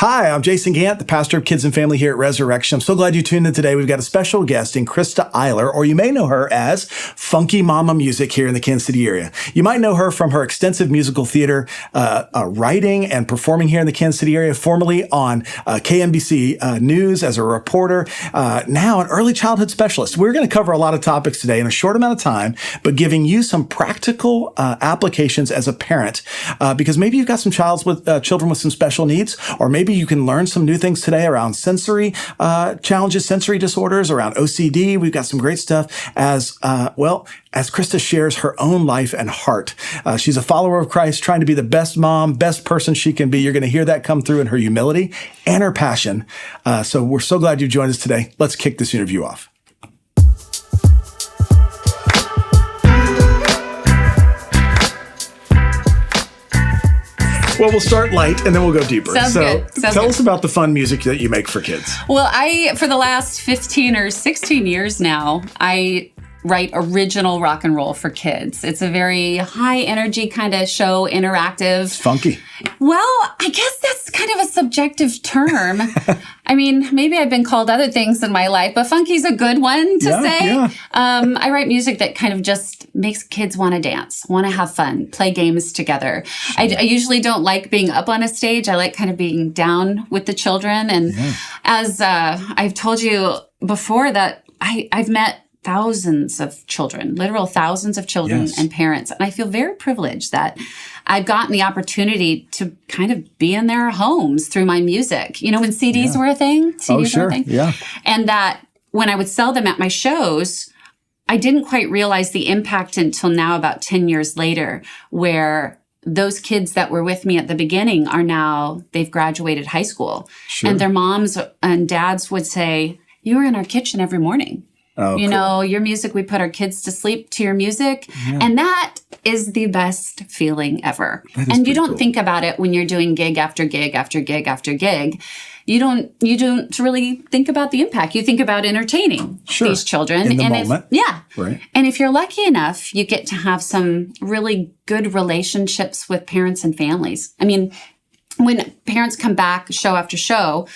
Hi, I'm Jason Gant, the pastor of Kids and Family here at Resurrection. I'm so glad you tuned in today. We've got a special guest in Krista Eyler, or you may know her as Funky Mama Music here in the Kansas City area. You might know her from her extensive musical theater writing and performing here in the Kansas City area, formerly on KNBC News as a reporter, now an early childhood specialist. We're going to cover a lot of topics today in a short amount of time, but giving you some practical applications as a parent, because maybe you've got some children with some special needs, or maybe you can learn some new things today around sensory challenges, sensory disorders, around OCD. We've got some great stuff as Krista shares her own life and heart. She's a follower of Christ, trying to be the best mom, best person she can be. You're going to hear that come through in her humility and her passion. So we're so glad you joined us today. Let's kick this interview off. Well, we'll start light and then we'll go deeper. Sounds good. Tell us about the fun music that you make for kids. Well, for the last 15 or 16 years now, I write original rock and roll for kids. It's a very high energy kind of show, interactive. It's funky. Well, I guess that's kind of a subjective term. I mean, maybe I've been called other things in my life, but funky's a good one to say. Yeah. I write music that kind of just makes kids want to dance, want to have fun, play games together. Sure. I usually don't like being up on a stage. I like kind of being down with the children. And as I've told you before, that I've met thousands of children, literal thousands of children and parents. And I feel very privileged that I've gotten the opportunity to kind of be in their homes through my music. You know, when CDs were a thing? CDs were a thing? Yeah. And that when I would sell them at my shows, I didn't quite realize the impact until now, about 10 years later, where those kids that were with me at the beginning they've graduated high school. Sure. And their moms and dads would say, "You were in our kitchen every morning. Oh, you cool. know, your music, we put our kids to sleep to your music." Yeah. And that is the best feeling ever. And you don't think about it when you're doing gig after gig after gig after gig. You don't really think about the impact. You think about entertaining these children. In the moment. Right. And if you're lucky enough, you get to have some really good relationships with parents and families. I mean, when parents come back show after show,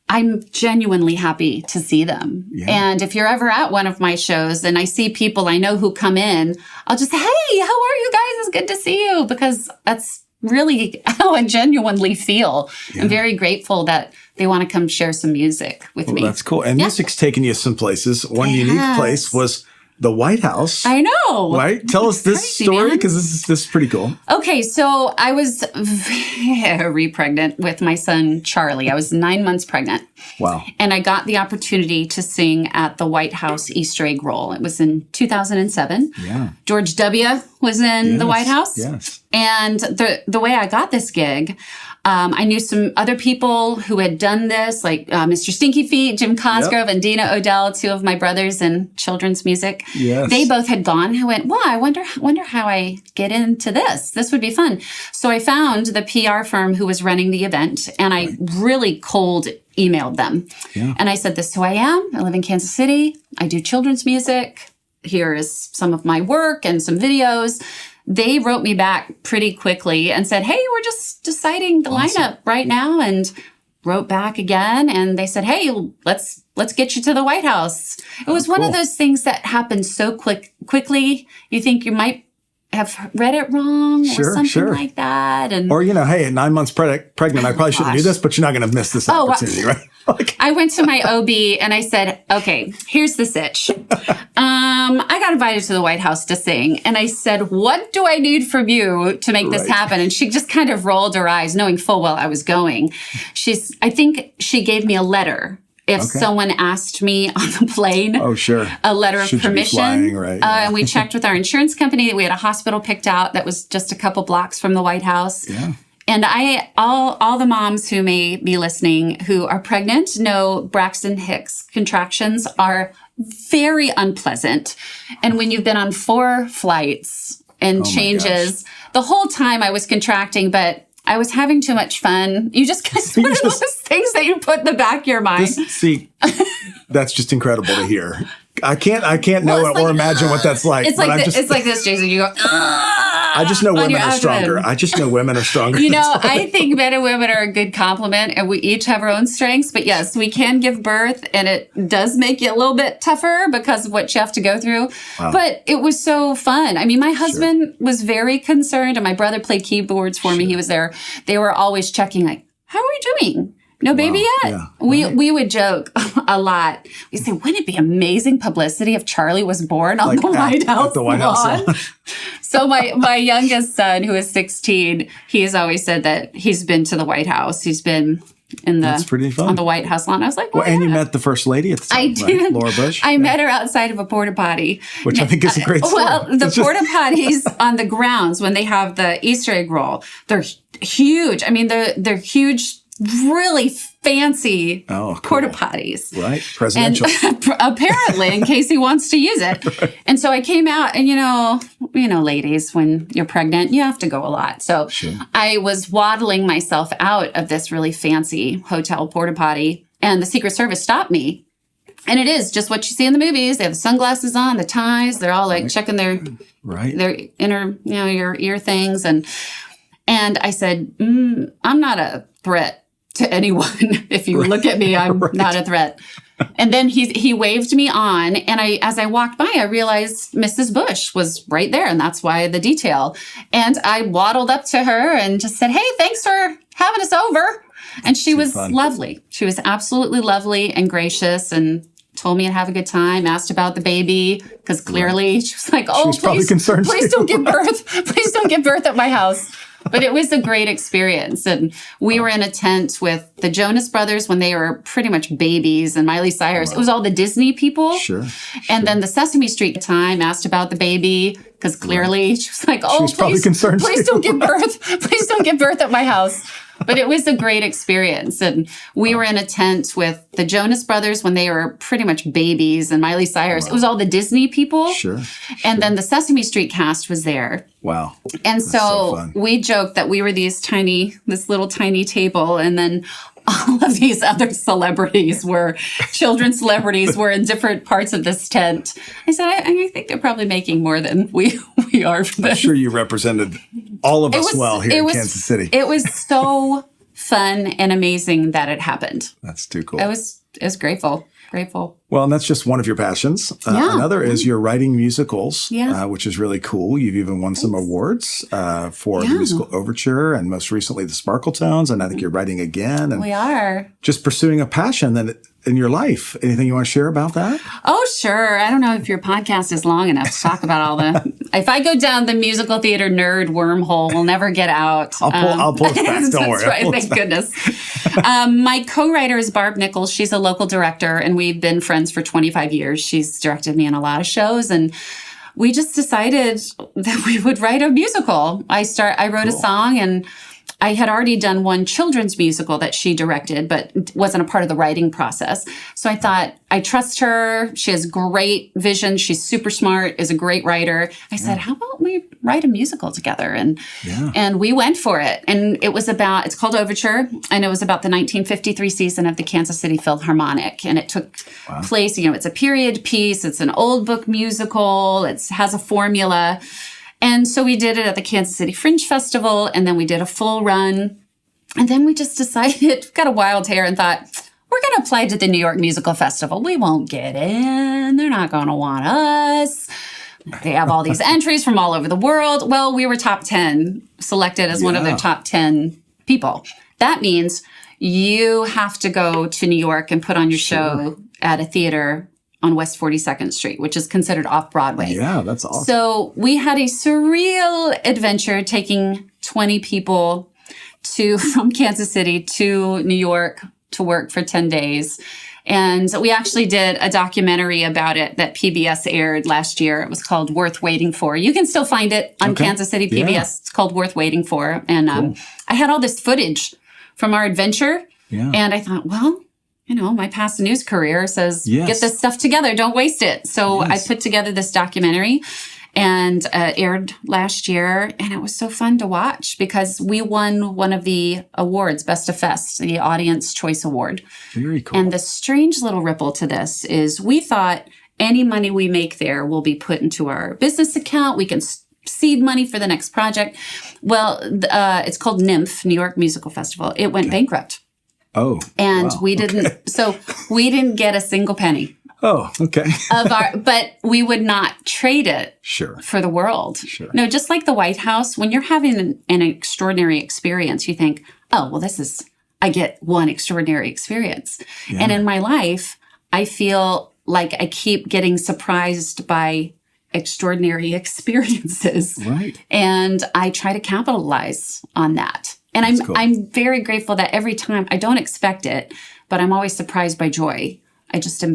I'm genuinely happy to see them. Yeah. And if you're ever at one of my shows and I see people I know who come in, I'll just say, "Hey, how are you guys? It's good to see you." Because that's really how I genuinely feel. Yeah. I'm very grateful that they want to come share some music with me. That's cool. And music's taken you some places. One unique place was the White House. I know. Right? Tell us this story, because this is pretty cool. Okay, so I was very pregnant with my son, Charlie. I was 9 months pregnant. Wow. And I got the opportunity to sing at the White House Easter egg roll. It was in 2007. Yeah. George W. was in the White House. Yes. And the way I got this gig, I knew some other people who had done this, like Mr. Stinky Feet, Jim Cosgrove, and Dina Odell, two of my brothers in children's music. Yes. They both had gone. I went, "Well, I wonder how I get into this. This would be fun." So I found the PR firm who was running the event, and I really cold emailed them. Yeah. And I said, "This is who I am. I live in Kansas City. I do children's music. Here is some of my work and some videos." They wrote me back pretty quickly and said, "Hey, we're just deciding the lineup right now," and wrote back again. And they said, "Hey, let's get you to the White House." It was one of those things that happened so quickly. You think you might have read it wrong or something like that. Or, hey, at 9 months pregnant, I probably shouldn't do this, but you're not going to miss this opportunity, right? I went to my OB and I said, "Okay, here's the sitch. I got invited to the White House to sing." And I said, "What do I need from you to make this happen?" And she just kind of rolled her eyes, knowing full well I was going. I think she gave me a letter. If someone asked me on the plane, a letter of permission, and we checked with our insurance company. We had a hospital picked out that was just a couple blocks from the White House. Yeah. And all the moms who may be listening who are pregnant know Braxton Hicks contractions are very unpleasant. And when you've been on 4 flights and changes, the whole time I was contracting, but I was having too much fun. You just kind of one of those things that you put in the back of your mind. That's just incredible to hear. I can't know or imagine what that's like. It's like this, Jason. You go, I just know women your are stronger. abdomen. I just know women are stronger. I think men and women are a good complement, and we each have our own strengths. But yes, we can give birth, and it does make it a little bit tougher because of what you have to go through. Wow. But it was so fun. I mean, my husband was very concerned, and my brother played keyboards for me. He was there. They were always checking, like, how are we doing? No baby yet? Yeah. We would joke a lot. We say, wouldn't it be amazing publicity if Charlie was born on the White House at the White House lawn? So my youngest son, who is 16, he has always said that he's been to the White House. He's been That's pretty fun. on the White House lawn. I was like, well, and you met the first lady at the time, I did. Right? Laura Bush. I met her outside of a porta potty. Which I think is a great story. Well, the porta potties on the grounds when they have the Easter egg roll, they're huge. I mean, they're huge, really fancy porta potties. Right. Presidential. And apparently, in case he wants to use it. Right. And so I came out, and you know, ladies, when you're pregnant, you have to go a lot. So I was waddling myself out of this really fancy hotel porta potty, and the Secret Service stopped me. And it is just what you see in the movies. They have the sunglasses on, the ties. They're all like checking their inner, your ear things. And I said, I'm not a threat to anyone. If you look at me, I'm not a threat. And then he waved me on. And as I walked by, I realized Mrs. Bush was right there. And that's why the detail. And I waddled up to her and just said, hey, thanks for having us over. And she was lovely. She was absolutely lovely and gracious, and told me to have a good time, asked about the baby, because clearly she was like, oh, please don't give birth. Please don't give birth at my house. But it was a great experience. And we were in a tent with the Jonas Brothers when they were pretty much babies, and Miley Cyrus. Wow. It was all the Disney people. And then the Sesame Street time asked about the baby, because clearly she was like, oh, please don't give birth. Please don't give birth at my house. But it was a great experience. And we were in a tent with the Jonas Brothers when they were pretty much babies, and Miley Cyrus. It was all the Disney people. And then the Sesame Street cast was there. Wow. And so we joked that we were this little tiny table, and then all of these other celebrities children celebrities were in different parts of this tent. I said, I think they're probably making more than we are for this. I'm sure you represented all of us well here in Kansas City. It was so fun and amazing that it happened. That's too cool. I was grateful. Well, and that's just one of your passions. Another is you're writing musicals, which is really cool. You've even won some awards for the musical Overture, and most recently the Sparkle Tones. And I think you're writing again. And we are. Just pursuing a passion in your life. Anything you want to share about that? Oh, sure. I don't know if your podcast is long enough to talk about all if I go down the musical theater nerd wormhole, we'll never get out. I'll pull us back. Don't worry. That's right. Thank goodness. My co-writer is Barb Nichols. She's a local director, and we've been friends for 25 years. She's directed me in a lot of shows, and we just decided that we would write a musical. I wrote a song, and I had already done one children's musical that she directed, but wasn't a part of the writing process. So I thought, I trust her. She has great vision. She's super smart, is a great writer. I said, how about we write a musical together? And we went for it. And it's called Overture, and it was about the 1953 season of the Kansas City Philharmonic. And it took place, it's a period piece. It's an old book musical. It has a formula. And so we did it at the Kansas City Fringe Festival, and then we did a full run. And then we just decided, got a wild hair, and thought, we're going to apply to the New York Musical Festival. We won't get in. They're not going to want us. They have all these entries from all over the world. Well, we were top 10, selected as one of their top 10 people. That means you have to go to New York and put on your show at a theater on West 42nd Street, which is considered Off-Broadway. Yeah, that's awesome. So we had a surreal adventure taking 20 people from Kansas City to New York to work for 10 days. And we actually did a documentary about it that PBS aired last year. It was called Worth Waiting For. You can still find it on Kansas City PBS. Yeah. It's called Worth Waiting For. And I had all this footage from our adventure. Yeah. And I thought, well, my past news career says, get this stuff together. Don't waste it. So I put together this documentary, and aired last year. And it was so fun to watch because we won one of the awards, Best of Fest, the Audience Choice Award. Very cool. And the strange little ripple to this is we thought any money we make there will be put into our business account. We can seed money for the next project. Well, it's called NYMF, New York Musical Festival. It went bankrupt. Oh, and wow. we didn't. So we didn't get a single penny. Oh, okay. But we would not trade it for the world. Sure. No, just like the White House, when you're having an extraordinary experience, you think, oh, well, I get one extraordinary experience. Yeah. And in my life, I feel like I keep getting surprised by extraordinary experiences. Right. And I try to capitalize on that. And I'm very grateful that every time, I don't expect it, but I'm always surprised by joy. I just am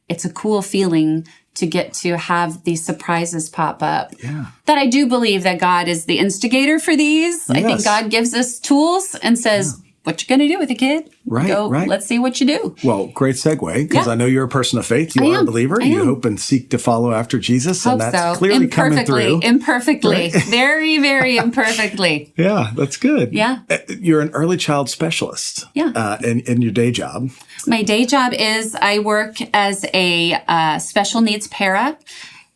it's a cool feeling to get to have these surprises pop up. Yeah. That I do believe that God is the instigator for these. Yes. I think God gives us tools and says, what you going to do with it, kid? Right, right. Let's see what you do. Well, great segue, because I know you're a person of faith. You are a believer. You hope and seek to follow after Jesus, and that's clearly coming through. Imperfectly. Right? Very, very imperfectly. Yeah, that's good. Yeah. You're an early child specialist. Yeah. In your day job. My day job is I work as a special needs para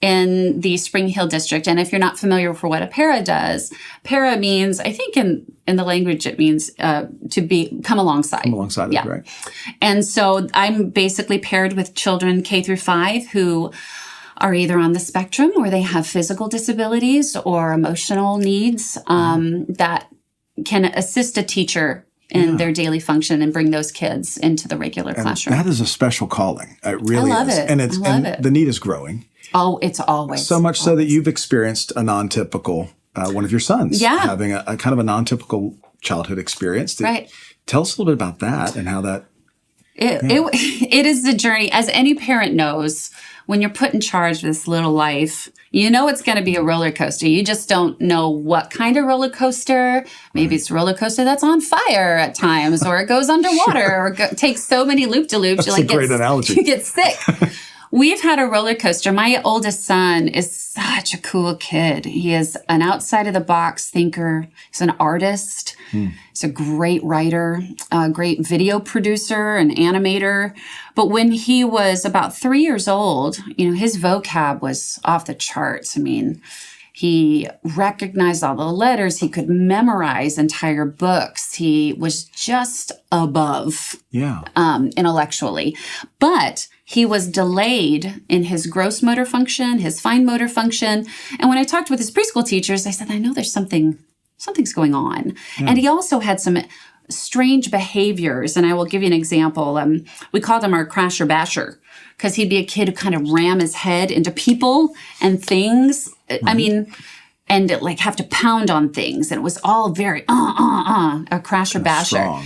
in the Spring Hill district. And if you're not familiar with what a para does, para means, I think in the language, it means to come alongside. Come alongside, right. And so I'm basically paired with children K through 5 who are either on the spectrum or they have physical disabilities or emotional needs that can assist a teacher in their daily function and bring those kids into the regular classroom. That is a special calling. It really is. I love it. And the need is growing. Oh, it's always. So much so that you've experienced a non-typical, one of your sons having a kind of a non-typical childhood experience. Right. Tell us a little bit about that and how that. It is the journey. As any parent knows, when you're put in charge of this little life, you know it's going to be a roller coaster. You just don't know what kind of roller coaster. Maybe it's a roller coaster that's on fire at times, or it goes underwater, or takes so many loop-de-loops. That's a great analogy. You get sick. We've had a roller coaster. My oldest son is such a cool kid. He is an outside-of-the-box thinker. He's an artist. He's a great writer, a great video producer, an animator. But when he was about 3 years old, his vocab was off the charts. I mean, he recognized all the letters. He could memorize entire books. He was just above intellectually. But he was delayed in his gross motor function, his fine motor function. And when I talked with his preschool teachers, I said, I know there's something's going on. Yeah. And he also had some strange behaviors. And I will give you an example. We called him our crasher basher because he'd be a kid who kind of ram his head into people and things. Mm-hmm. I mean, and have to pound on things. And it was all very, a crasher basher.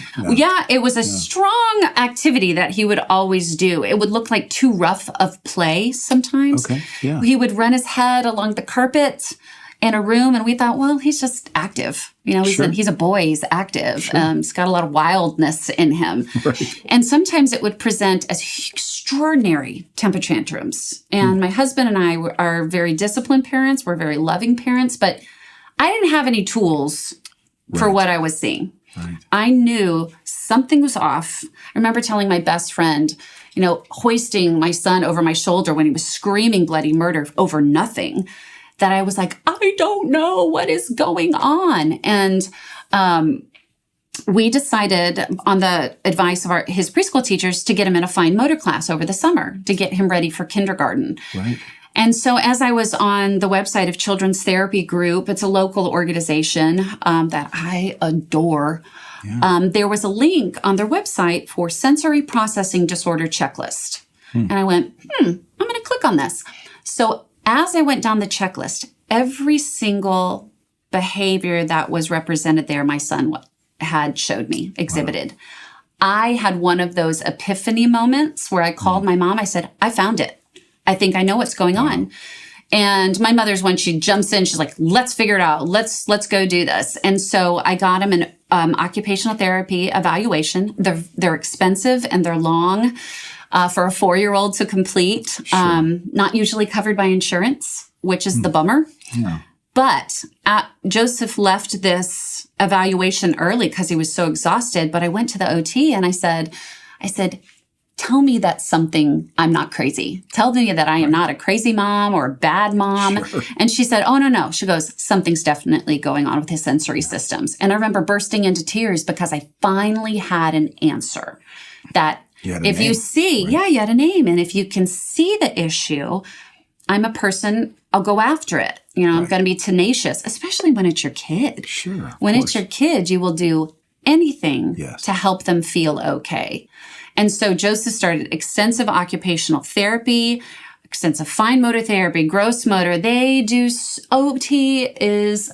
It was a strong activity that he would always do. It would look like too rough of play sometimes. Okay, yeah. He would run his head along the carpet in a room, and we thought, well, he's just active. He's a boy, he's active. Sure. He's got a lot of wildness in him. Right. And sometimes it would present as extraordinary temper tantrums. And my husband and I are very disciplined parents. We're very loving parents, but I didn't have any tools for what I was seeing. Right. I knew something was off. I remember telling my best friend, hoisting my son over my shoulder when he was screaming bloody murder over nothing, that I was like, I don't know what is going on. And we decided, on the advice of his preschool teachers, to get him in a fine motor class over the summer to get him ready for kindergarten. Right. And so as I was on the website of Children's Therapy Group, it's a local organization that I adore. Yeah. There was a link on their website for sensory processing disorder checklist. And I went, I'm going to click on this. So as I went down the checklist, every single behavior that was represented there, my son had showed me, exhibited. Wow. I had one of those epiphany moments where I called my mom. I said, I found it. I think I know what's going on. And my mother's one, she jumps in. She's like, let's figure it out. Let's go do this. And so I got him an occupational therapy evaluation. They're expensive and they're long. For a 4-year-old to complete, not usually covered by insurance, which is the bummer. Yeah. But Joseph left this evaluation early because he was so exhausted. But I went to the OT and I said, tell me that's something, I'm not crazy. Tell me that I am not a crazy mom or a bad mom. Sure. And she said, oh, no. She goes, something's definitely going on with his sensory systems. And I remember bursting into tears because I finally had an answer that if you see, you had a name. And if you can see the issue, I'm a person, I'll go after it. You know, I'm going to be tenacious, especially when it's your kid. Sure. When it's your kid, you will do anything Yes. to help them feel okay. And so Joseph started extensive occupational therapy, extensive fine motor therapy, gross motor. They do, OT is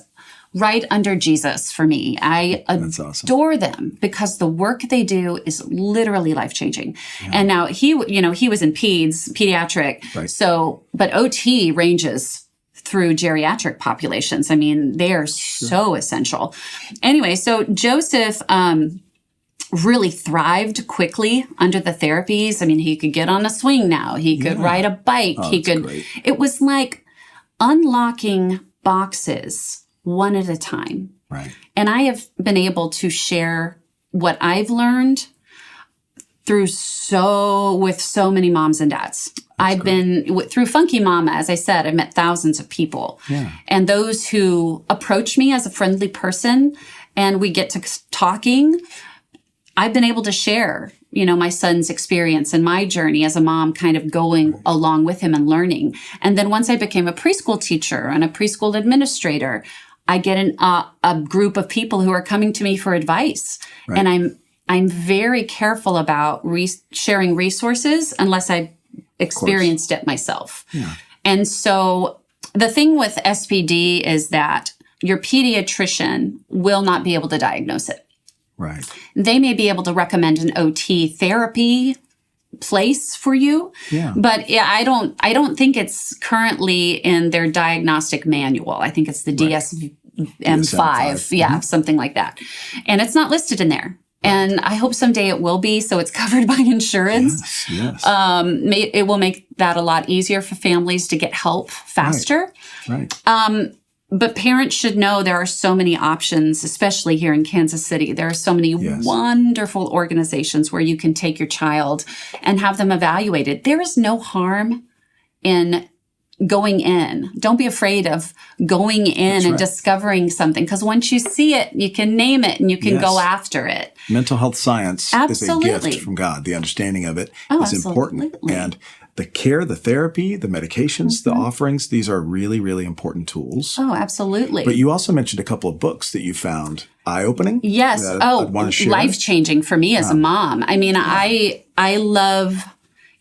right under Jesus for me. I adore them because the work they do is literally life-changing. Yeah. And now he was in pediatric. Right. So, but OT ranges through geriatric populations. I mean, they are so essential. Anyway, so Joseph, really thrived quickly under the therapies. I mean, he could get on a swing now. He could ride a bike. Great. It was like unlocking boxes one at a time. Right. And I have been able to share what I've learned with so many moms and dads. I've been through Funky Mama, as I said, I've met thousands of people. Yeah. And those who approach me as a friendly person and we get to talking, I've been able to share, my son's experience and my journey as a mom, kind of going along with him and learning. And then once I became a preschool teacher and a preschool administrator, I get a group of people who are coming to me for advice. Right. And I'm very careful about sharing resources unless I experienced it myself. Yeah. And so the thing with SPD is that your pediatrician will not be able to diagnose it. Right. They may be able to recommend an OT therapy place for you. Yeah. But I don't think it's currently in their diagnostic manual. I think it's the DSM-5. Something like that. And it's not listed in there. Right. And I hope someday it will be, so it's covered by insurance. Yes. It will make that a lot easier for families to get help faster. Right. But parents should know there are so many options, especially here in Kansas City. There are so many wonderful organizations where you can take your child and have them evaluated. There is no harm in going in. Don't be afraid of going in and discovering something, because once you see it, you can name it and you can go after it. Mental health science is a gift from God. The understanding of it is important. And the care, the therapy, the medications, the offerings, these are really, really important tools. Oh, absolutely. But you also mentioned a couple of books that you found eye-opening. Yes. Life-changing for me as a mom. I mean, I love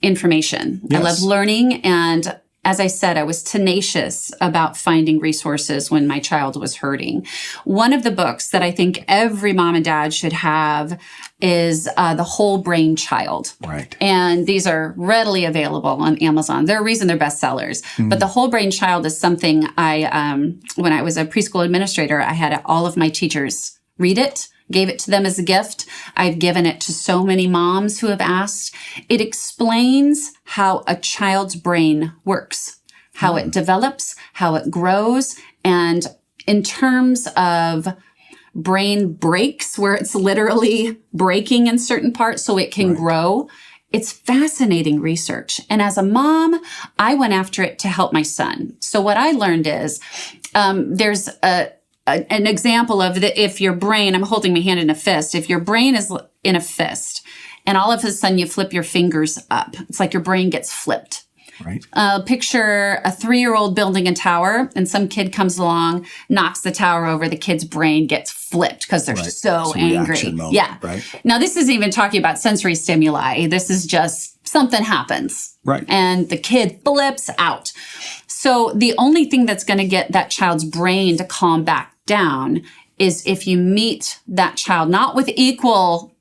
information. Yes. I love learning. And as I said, I was tenacious about finding resources when my child was hurting. One of the books that I think every mom and dad should have is The Whole Brain Child. Right. And these are readily available on Amazon. There's a reason they're bestsellers. Mm-hmm. But The Whole Brain Child is something when I was a preschool administrator, I had all of my teachers read it. Gave it to them as a gift. I've given it to so many moms who have asked. It explains how a child's brain works, how it develops, how it grows. And in terms of brain breaks, where it's literally breaking in certain parts so it can grow, it's fascinating research. And as a mom, I went after it to help my son. So what I learned is there's an example of if your brain, I'm holding my hand in a fist, if your brain is in a fist and all of a sudden you flip your fingers up, it's like your brain gets flipped. Right. Picture a 3-year-old building a tower and some kid comes along, knocks the tower over, the kid's brain gets flipped because they're so angry. Moment, right. Now, this isn't even talking about sensory stimuli. This is just something happens. Right. And the kid flips out. So the only thing that's going to get that child's brain to calm back down is if you meet that child not with equal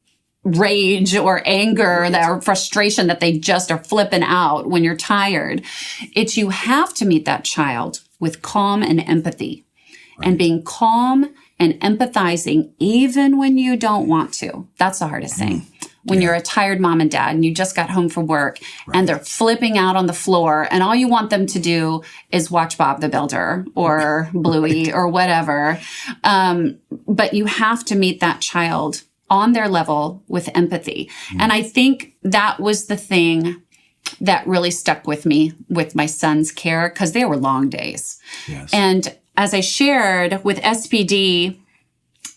rage or anger or frustration that they just are flipping out when you're tired. It's you have to meet that child with calm and empathy. And being calm and empathizing even when you don't want to. That's the hardest thing. When you're a tired mom and dad and you just got home from work and they're flipping out on the floor and all you want them to do is watch Bob the Builder or Bluey or whatever. But you have to meet that child on their level with empathy. And I think that was the thing that really stuck with me with my son's care, because they were long days. Yes. And as I shared with SPD,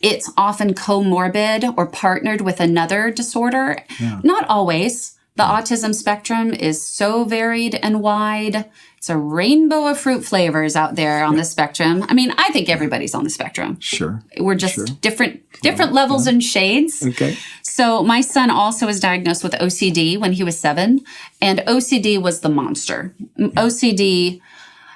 it's often comorbid or partnered with another disorder. Yeah. Not always. The autism spectrum is so varied and wide. It's a rainbow of fruit flavors out there on the spectrum. I mean, I think everybody's on the spectrum. Sure. We're just different levels and shades. Okay. So my son also was diagnosed with OCD when he was 7, and OCD was the monster. OCD,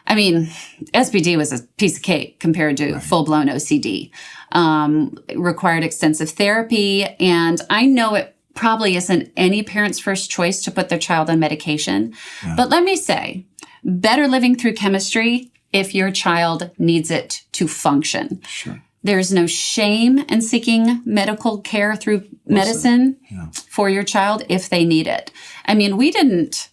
I mean, SPD was a piece of cake compared to full-blown OCD. It required extensive therapy, and I know it probably isn't any parent's first choice to put their child on medication. Yeah. But let me say, better living through chemistry if your child needs it to function. Sure. There's no shame in seeking medical care through medicine for your child if they need it. I mean, we didn't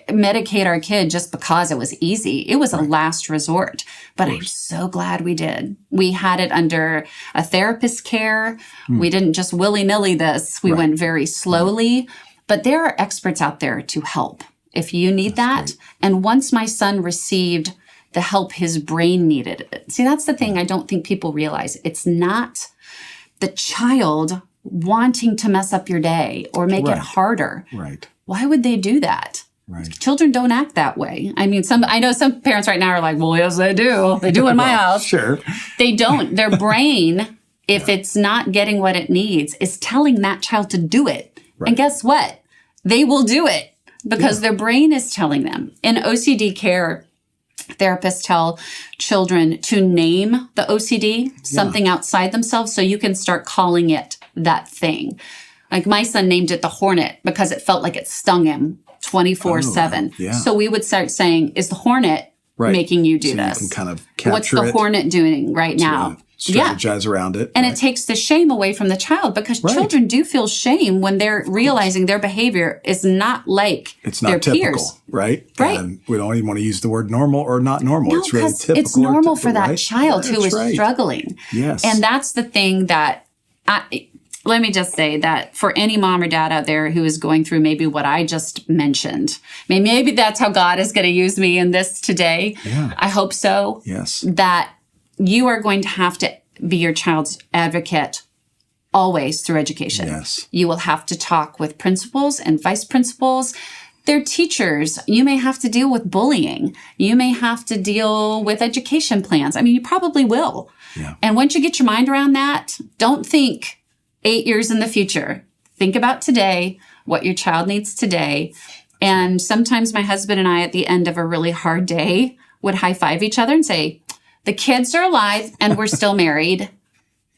medicate our kid just because it was easy. It was a last resort. But I'm so glad we did. We had it under a therapist's care. We didn't just willy-nilly this. We went very slowly. But there are experts out there to help if you need that. Great. And once my son received the help his brain needed. See, that's the thing I don't think people realize. It's not the child wanting to mess up your day or make it harder. Right. Why would they do that? Right. Children don't act that way. I mean, I know some parents right now are like, well, yes, they do. They do in my house. Sure. They don't. Their brain, if it's not getting what it needs, is telling that child to do it. Right. And guess what? They will do it because their brain is telling them. In OCD care, therapists tell children to name the OCD, something outside themselves, so you can start calling it that thing. Like my son named it the hornet because it felt like it stung him 24/7. Yeah. So we would start saying, is the hornet making you do this? You can kind of capture What's the hornet doing right now? Strategize around it. And it takes the shame away from the child because children do feel shame when they're realizing their behavior is not like it's not their typical, peers. Right? Right. And we don't even want to use the word normal or not normal. No, it's really typical. It's normal for that child who is struggling. Yes. And that's the thing that let me just say that for any mom or dad out there who is going through maybe what I just mentioned, maybe that's how God is going to use me in this today. Yeah. I hope so. Yes. That you are going to have to be your child's advocate always through education. Yes. You will have to talk with principals and vice principals. Their teachers. You may have to deal with bullying. You may have to deal with education plans. I mean, you probably will. Yeah. And once you get your mind around that, don't think 8 years in the future. Think about today, what your child needs today. And sometimes my husband and I, at the end of a really hard day, would high-five each other and say, the kids are alive and we're still married.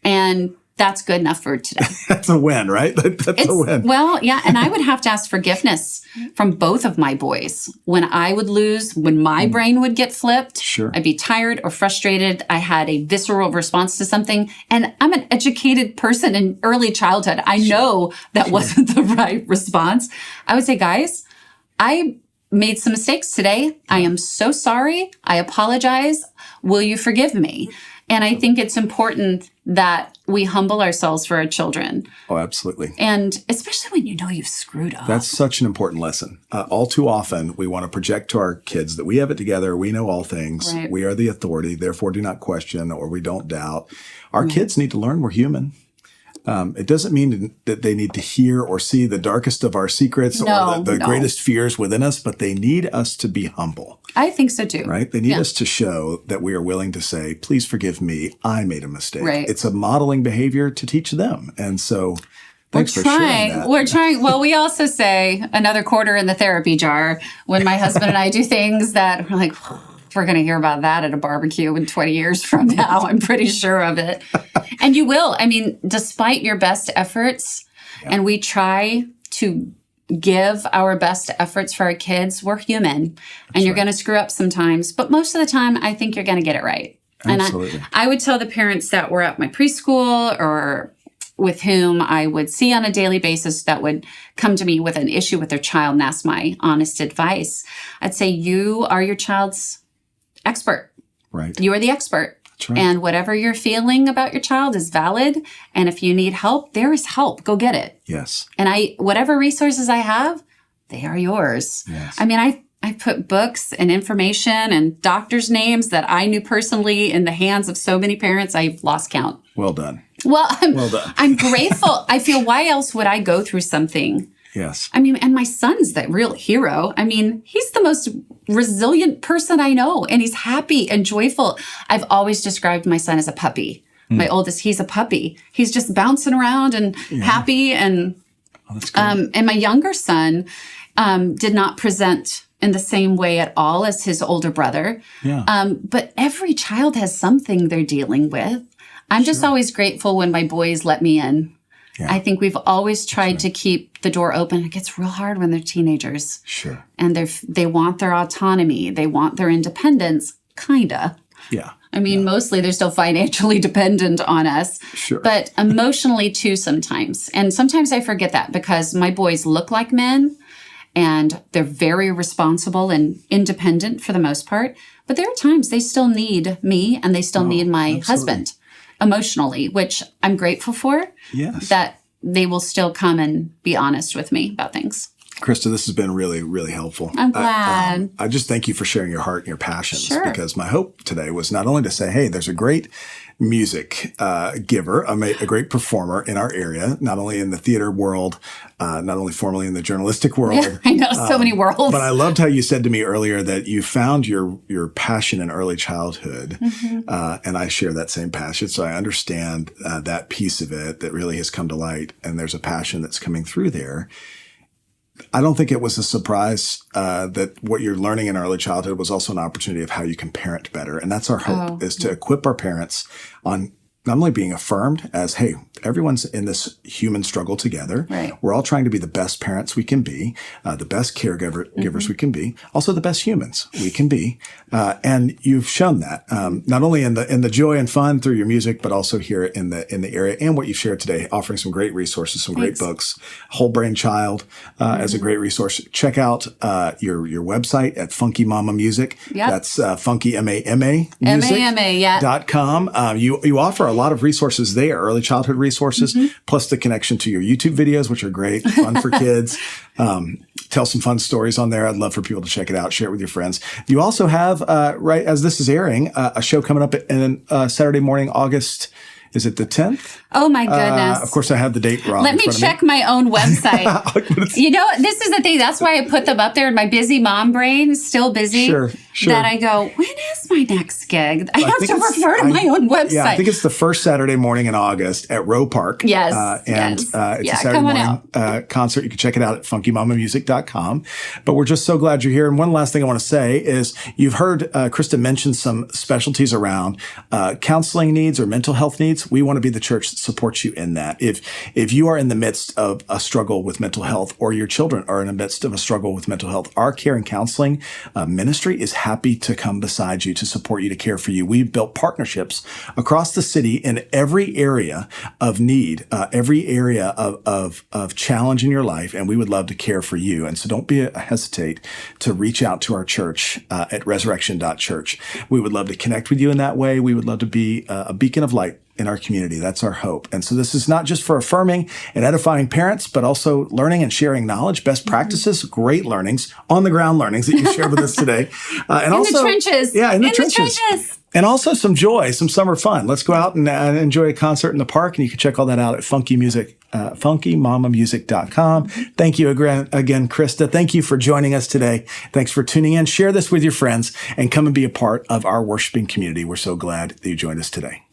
And that's good enough for today. That's a win, right? That's a win. Well, yeah. And I would have to ask forgiveness from both of my boys. When I would lose, when my brain would get flipped, I'd be tired or frustrated. I had a visceral response to something. And I'm an educated person in early childhood. I know that wasn't the right response. I would say, guys, I made some mistakes today. I am so sorry. I apologize. Will you forgive me? And I think it's important that we humble ourselves for our children. Oh, absolutely. And especially when you know you've screwed up. That's such an important lesson. All too often, we want to project to our kids that we have it together, we know all things, we are the authority, therefore do not question or we don't doubt. Our kids need to learn we're human. It doesn't mean that they need to hear or see the darkest of our secrets or the greatest fears within us, but they need us to be humble. I think so too. Right? They need us to show that we are willing to say, please forgive me, I made a mistake. Right. It's a modeling behavior to teach them. And so thanks for sharing that. We're trying. Well, we also say another quarter in the therapy jar when my husband and I do things that we're like, we're going to hear about that at a barbecue in 20 years from now. I'm pretty sure of it. And you will. I mean, despite your best efforts, and we try to give our best efforts for our kids, we're human. And you're going to screw up sometimes. But most of the time, I think you're going to get it right. Absolutely. And I would tell the parents that were at my preschool or with whom I would see on a daily basis that would come to me with an issue with their child and ask my honest advice. I'd say, you are your child's expert. Right. You are the expert. That's right. And whatever you're feeling about your child is valid. And if you need help, there is help. Go get it. Yes. And whatever resources I have, they are yours. Yes. I mean, I put books and information and doctors' names that I knew personally in the hands of so many parents, I've lost count. Well done. Well, Well done. I'm grateful. I feel, why else would I go through something? Yes. I mean, and my son's the real hero. I mean, he's the most resilient person I know, and he's happy and joyful. I've always described my son as a puppy. My oldest, he's a puppy. He's just bouncing around and happy. And that's good. And my younger son did not present in the same way at all as his older brother. Yeah. But every child has something they're dealing with. I'm just always grateful when my boys let me in. Yeah. I think we've always tried to keep the door open. It gets real hard when they're teenagers. Sure. And they want their autonomy. They want their independence, kinda. Yeah. I mean, mostly they're still financially dependent on us. Sure. But emotionally too sometimes. And sometimes I forget that because my boys look like men and they're very responsible and independent for the most part. But there are times they still need me and they still need my husband emotionally, which I'm grateful for. Yes. That they will still come and be honest with me about things. Krista, this has been really, really helpful. I'm glad. I just thank you for sharing your heart and your passions. Sure. Because my hope today was not only to say, hey, there's a great music giver, a great performer in our area, not only in the theater world, not only formerly in the journalistic world. Yeah, I know, so many worlds. But I loved how you said to me earlier that you found your passion in early childhood. And I share that same passion. So I understand that piece of it that really has come to light. And there's a passion that's coming through there. I don't think it was a surprise that what you're learning in early childhood was also an opportunity of how you can parent better. And that's our hope, is to equip our parents on not only being affirmed as, hey, everyone's in this human struggle together. Right. We're all trying to be the best parents we can be, the best caregivers we can be, also the best humans we can be. And you've shown that, not only in the joy and fun through your music, but also here in the area and what you've shared today, offering some great resources, some great books. Whole Brain Child as a great resource. Check out your website at Funky Mama Music. Yep. That's Funky MAMA MAMA, yeah. .com. You offer a lot of resources there, early childhood resources, plus the connection to your YouTube videos, which are great, fun for kids. Tell some fun stories on there. I'd love for people to check it out, share it with your friends. You also have, right as this is airing, a show coming up in Saturday morning, August. Is it the 10th? Oh, my goodness. Of course, I have the date wrong. Let me check my own website. You know, this is the thing. That's why I put them up there in my busy mom brain, still busy. Sure. That I go, when is my next gig? I have to refer to my own website. Yeah, I think it's the first Saturday morning in August at Roe Park. Yes. It's a Saturday morning concert. You can check it out at funkymamamusic.com. But we're just so glad you're here. And one last thing I want to say is you've heard Krista mention some specialties around counseling needs or mental health needs. We want to be the church that supports you in that. If you are in the midst of a struggle with mental health or your children are in the midst of a struggle with mental health, our care and counseling ministry is happy to come beside you, to support you, to care for you. We've built partnerships across the city in every area of need, every area of challenge in your life, and we would love to care for you. And so don't hesitate to reach out to our church at resurrection.church. We would love to connect with you in that way. We would love to be a beacon of light in our community. That's our hope. And so this is not just for affirming and edifying parents, but also learning and sharing knowledge, best practices, great learnings, on the ground learnings that you shared with us today. And also, the trenches. Yeah, in the trenches. And also some joy, some summer fun. Let's go out and enjoy a concert in the park. And you can check all that out at funkymamamusic.com. Thank you again, Krista. Thank you for joining us today. Thanks for tuning in. Share this with your friends and come and be a part of our worshiping community. We're so glad that you joined us today.